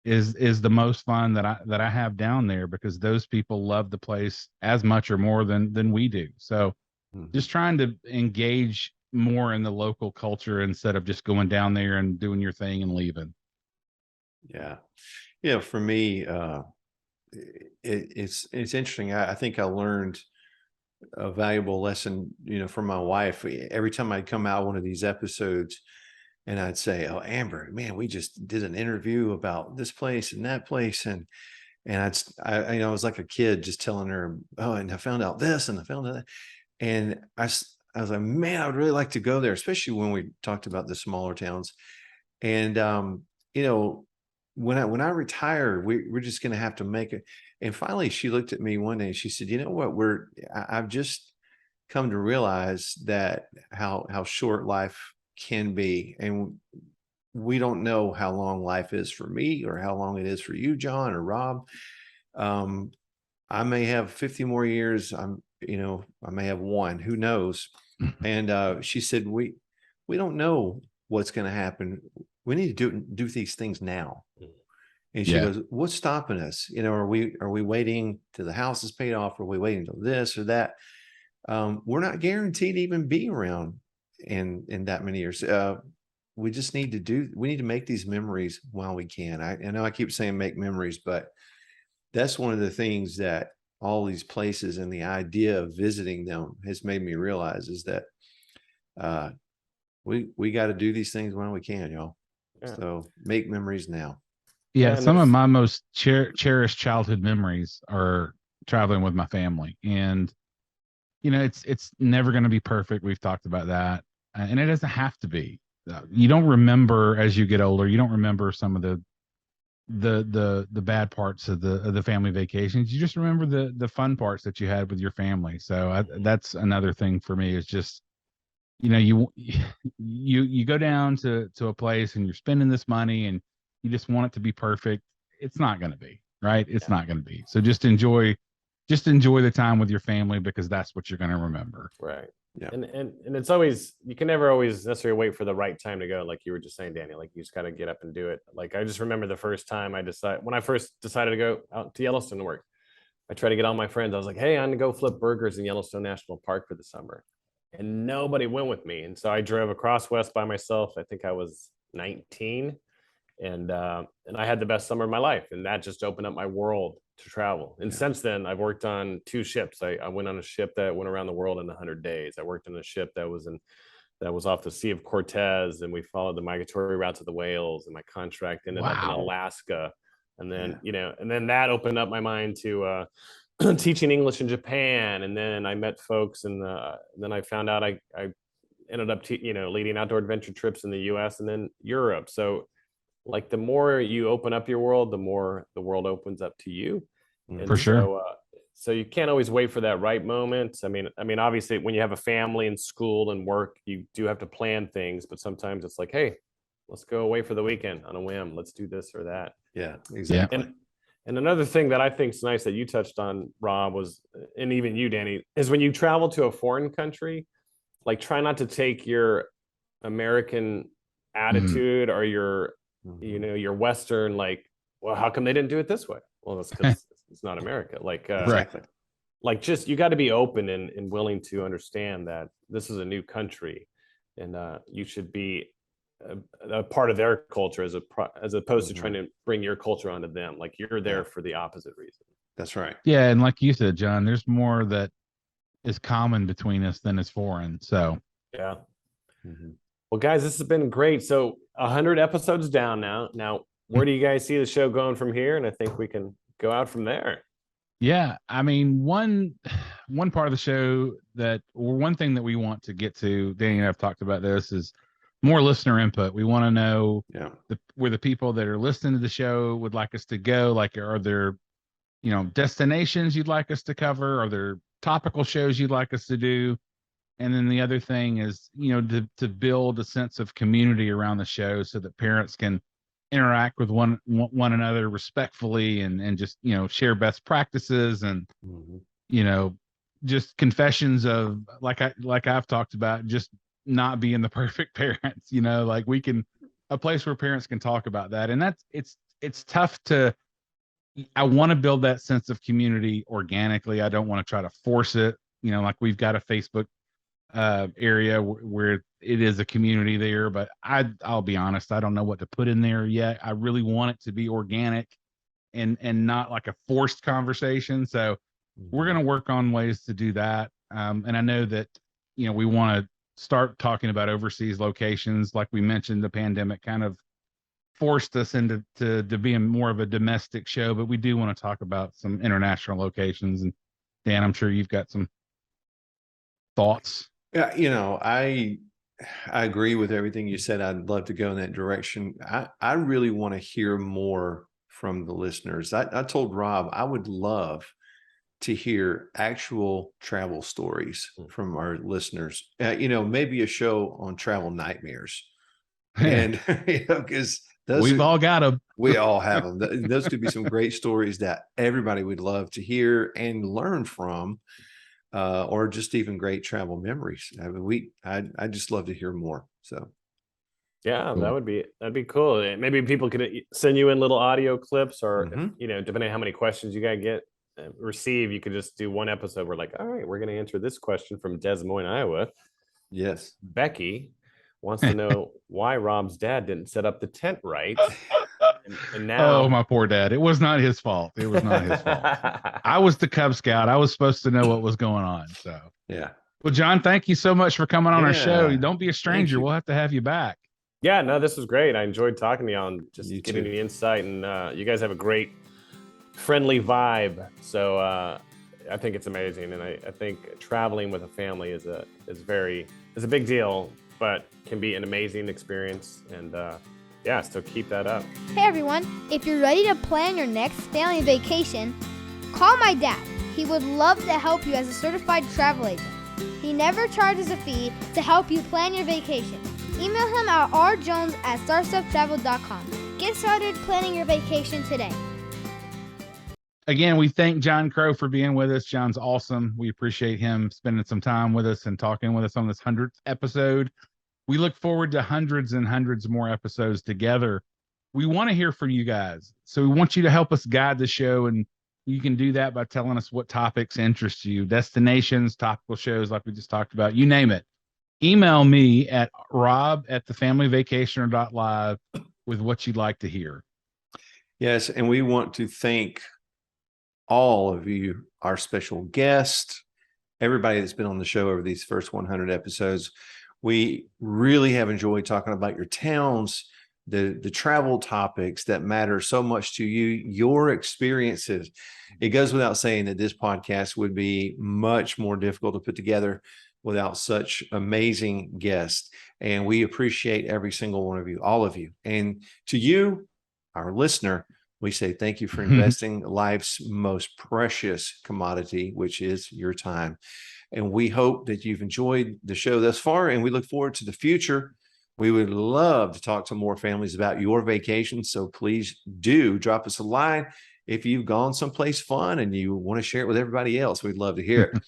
is the most fun that I have down there, because those people love the place as much or more than we do. So just trying to engage more in the local culture instead of just going down there and doing your thing and leaving. Yeah. For me, it's interesting. I think I learned a valuable lesson, from my wife. Every time I'd come out one of these episodes and I'd say, oh, Amber, man, we just did an interview about this place and that place. And I was like a kid just telling her, oh, and I found out this and I found out that. And I was like, man, I would really like to go there, especially when we talked about the smaller towns. And, when I retire, we're just going to have to make it. And finally, she looked at me one day and she said, you know what, I've just come to realize that how short life can be. And we don't know how long life is for me or how long it is for you, John or Rob. I may have 50 more years. I may have one, who knows? And she said, we don't know what's going to happen. We need to do these things now. And she goes, what's stopping us? Are we waiting till the house is paid off? Are we waiting till this or that? We're not guaranteed to even be around in that many years. We just need to make these memories while we can. I know I keep saying make memories, but that's one of the things that all these places and the idea of visiting them has made me realize, is that we got to do these things when we can, y'all. Yeah. So make memories now. Yeah, some of my most cherished childhood memories are traveling with my family, and it's never going to be perfect. We've talked about that, and it doesn't have to be. You don't remember as you get older. You don't remember some of the the bad parts of the family vacations. You just remember the fun parts that you had with your family. So that's another thing for me, is just, you go down to a place and you're spending this money and you just want it to be perfect. It's not going to be, right. It's not going to be. So just enjoy the time with your family, because that's what you're going to remember. Right. Yeah. And it's always, you can never always necessarily wait for the right time to go. Like you were just saying, Danny, like you just got to get up and do it. Like I just remember the first time when I first decided to go out to Yellowstone to work, I tried to get all my friends. I was like, hey, I'm gonna go flip burgers in Yellowstone National Park for the summer. And nobody went with me. And so I drove across West by myself. I think I was 19. And I had the best summer of my life. And that just opened up my world to travel. And since then, I've worked on 2 ships. I went on a ship that went around the world in 100 days. I worked on a ship that was off the Sea of Cortez, and we followed the migratory routes of the whales. And my contract ended up in Alaska. And then, and then that opened up my mind to teaching English in Japan. And then I met folks, and then I found out I ended up, leading outdoor adventure trips in the US and then Europe. So like the more you open up your world, the more the world opens up to you. And for sure. So you can't always wait for that right moment. I mean, obviously when you have a family and school and work, you do have to plan things, but sometimes it's like, hey, let's go away for the weekend on a whim. Let's do this or that. Yeah, exactly. And another thing that I think is nice that you touched on, Rob, was, and even you, Danny, is when you travel to a foreign country, like try not to take your American attitude or your your Western, like, well, how come they didn't do it this way? Well, that's because it's not America. Like, Exactly. Like just, you got to be open and willing to understand that this is a new country, and you should be a part of their culture as opposed to trying to bring your culture onto them. Like you're there for the opposite reason. That's right. Yeah. And like you said, John, there's more that is common between us than is foreign. So yeah. Well, guys, this has been great. So 100 episodes down now. Now, where do you guys see the show going from here? And I think we can go out from there. Yeah, I mean, one part of the show or one thing that we want to get to, Danny and I've talked about this, is more listener input. We want to know where the people that are listening to the show would like us to go. Like, are there, destinations you'd like us to cover? Are there topical shows you'd like us to do? And then the other thing is, to build a sense of community around the show so that parents can interact with one another respectfully and just, share best practices and, just confessions of, like I've talked about, just not being the perfect parents, like a place where parents can talk about that. And it's tough I want to build that sense of community organically. I don't want to try to force it, like we've got a Facebook area where it is a community there, but I'll be honest, I don't know what to put in there yet. I really want it to be organic and not like a forced conversation. So we're going to work on ways to do that. And I know that, we want to start talking about overseas locations. Like we mentioned, the pandemic kind of forced us into being more of a domestic show, but we do want to talk about some international locations. And Dan, I'm sure you've got some thoughts. Yeah, I agree with everything you said. I'd love to go in that direction. I really want to hear more from the listeners. I told Rob I would love to hear actual travel stories from our listeners. Maybe a show on travel nightmares. And because we've all got them. We all have them. Those could be some great stories that everybody would love to hear and learn from. Or just even great travel memories. I mean, I just love to hear more. So, yeah, that'd be cool. Maybe people could send you in little audio clips, or depending on how many questions you gotta receive, you could just do one episode where, like, all right, we're gonna answer this question from Des Moines, Iowa. Yes, Becky wants to know why Rob's dad didn't set up the tent right. And now, oh, my poor dad. It was not his fault. It was not his fault. I was the Cub Scout. I was supposed to know what was going on. So, yeah. Well, John, thank you so much for coming on our show. Don't be a stranger. We'll have to have you back. Yeah, no, this was great. I enjoyed talking to you on just giving the insight, and you guys have a great, friendly vibe. So I think it's amazing, and I think traveling with a family is a big deal, but can be an amazing experience. And Yeah, so keep that up. Hey everyone, if you're ready to plan your next family vacation, call my dad. He would love to help you as a certified travel agent. He never charges a fee to help you plan your vacation. Email him at rjones@starsteptravel.com. Get started planning your vacation today. Again, we thank John Crow for being with us. John's awesome. We appreciate him spending some time with us and talking with us on this 100th episode. We look forward to hundreds and hundreds more episodes together. We want to hear from you guys. So we want you to help us guide the show, and you can do that by telling us what topics interest you, destinations, topical shows like we just talked about, you name it. Email me at rob@thefamilyvacationer.live with what you'd like to hear. Yes, and we want to thank all of you, our special guests, everybody that's been on the show over these first 100 episodes. We really have enjoyed talking about your towns, the travel topics that matter so much to you, your experiences. It goes without saying that this podcast would be much more difficult to put together without such amazing guests. And we appreciate every single one of you, all of you. And to you, our listener, we say thank you for investing life's most precious commodity, which is your time. And we hope that you've enjoyed the show thus far, and we look forward to the future. We would love to talk to more families about your vacation. So please do drop us a line. If you've gone someplace fun and you want to share it with everybody else, we'd love to hear it.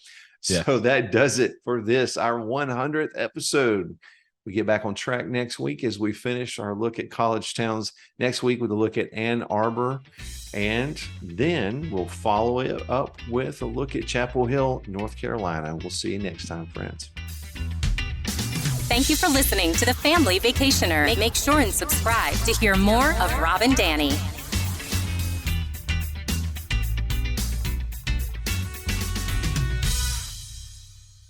Yeah. So that does it for this, our 100th episode. We get back on track next week as we finish our look at college towns next week with a look at Ann Arbor. And then we'll follow it up with a look at Chapel Hill, North Carolina. We'll see you next time, friends. Thank you for listening to The Family Vacationer. Make sure and subscribe to hear more of Rob and Danny.